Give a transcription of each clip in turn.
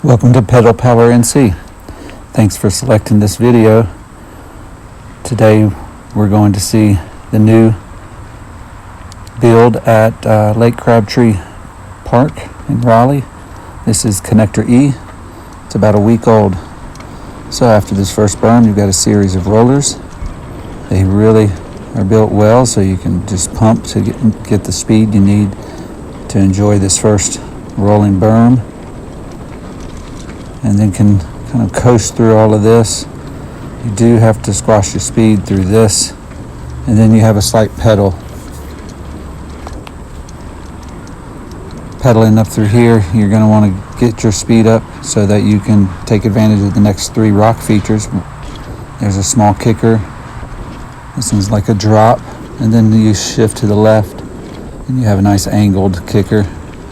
Welcome to Pedal Power NC. Thanks for selecting this video. Today we're going to see the new build at Lake Crabtree Park in Raleigh. This is Connector E. It's about a week old. So after this first berm, you've got a series of rollers. They really are built well, so you can just pump to get the speed you need to enjoy this first rolling berm, and then can kind of coast through all of this. You do have to squash your speed through this, and then you have a slight pedal. Pedaling up through here, you're going to want to get your speed up so that you can take advantage of the next three rock features. There's a small kicker. This one's like a drop, and then you shift to the left and you have a nice angled kicker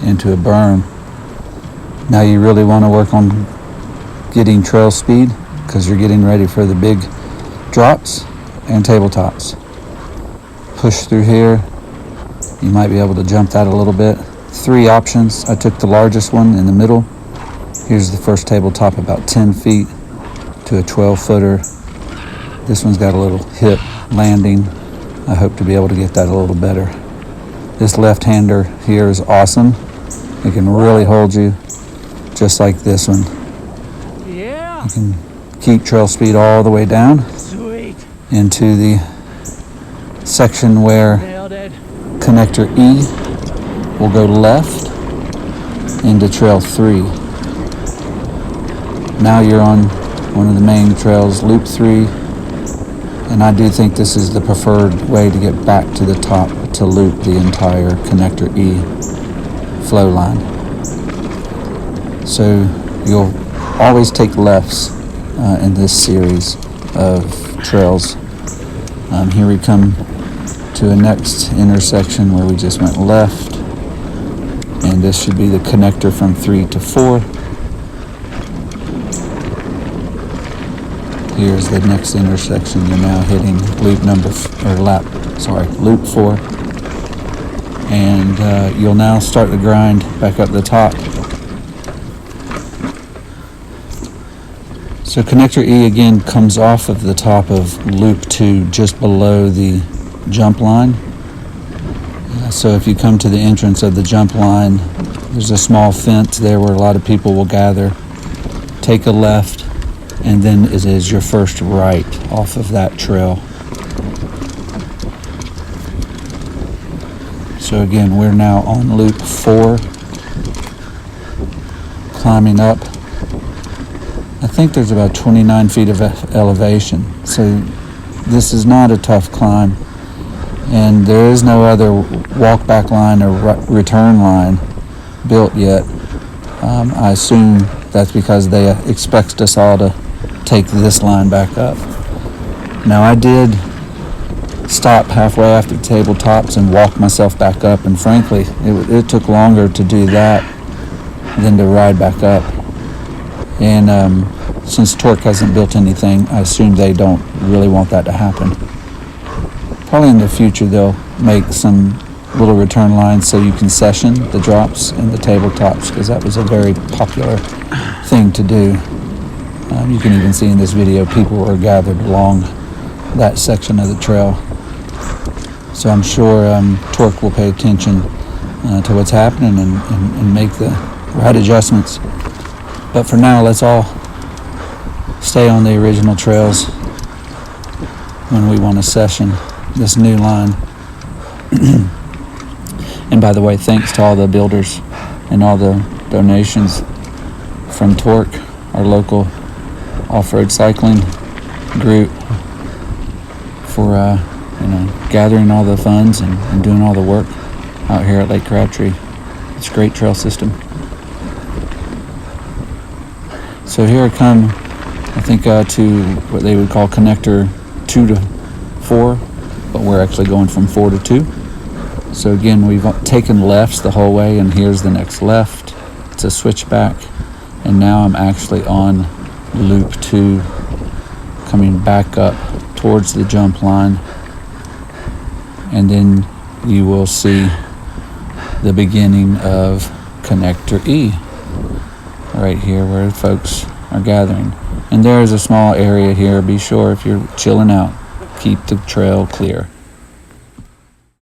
into a berm. Now you really want to work on getting trail speed because you're getting ready for the big drops and tabletops. Push through here. You might be able to jump that a little bit. Three options. I took the largest one in the middle. Here's the first tabletop, about 10 feet to a 12-footer. This one's got a little hip landing. I hope to be able to get that a little better. This left-hander here is awesome. It can really hold you just like this one. Yeah. You can keep trail speed all the way down. Sweet. Into the section where Nailed it. Connector E will go left into trail 3. Now you're on one of the main trails, loop 3, and I do think this is the preferred way to get back to the top to loop the entire Connector E flow line. So you'll always take lefts in this series of trails. Here we come to a next intersection where we just went left, and this should be the connector from 3 to 4. Here's the next intersection. You're now hitting loop loop 4, and you'll now start the grind back up the top. So Connector E again comes off of the top of loop 2 just below the jump line. So if you come to the entrance of the jump line, there's a small fence there where a lot of people will gather. Take a left, and then it is your first right off of that trail. So again, we're now on loop 4, climbing up. I think there's about 29 feet of elevation, so this is not a tough climb, and there is no other walk back line or return line built yet. I assume that's because they expect us all to take this line back up. Now I did stop halfway after tabletops and walk myself back up, and frankly it took longer to do that than to ride back up. And since Torque hasn't built anything, I assume they don't really want that to happen. Probably in the future they'll make some little return lines so you can session the drops and the tabletops, because that was a very popular thing to do. You can even see in this video people were gathered along that section of the trail. So I'm sure Torque will pay attention to what's happening and make the right adjustments. But for now, let's all stay on the original trails when we want to session this new line. And by the way, thanks to all the builders and all the donations from Torque, our local off-road cycling group, for gathering all the funds and doing all the work out here at Lake Crabtree. It's a great trail system. So here I come, I think to what they would call Connector 2 to 4, but we're actually going from 4 to 2. So again, we've taken lefts the whole way, and here's the next left. It's a switchback, and now I'm actually on loop 2, coming back up towards the jump line, and then you will see the beginning of Connector E. right here where folks are gathering. And there is a small area here. Be sure if you're chilling out, keep the trail clear.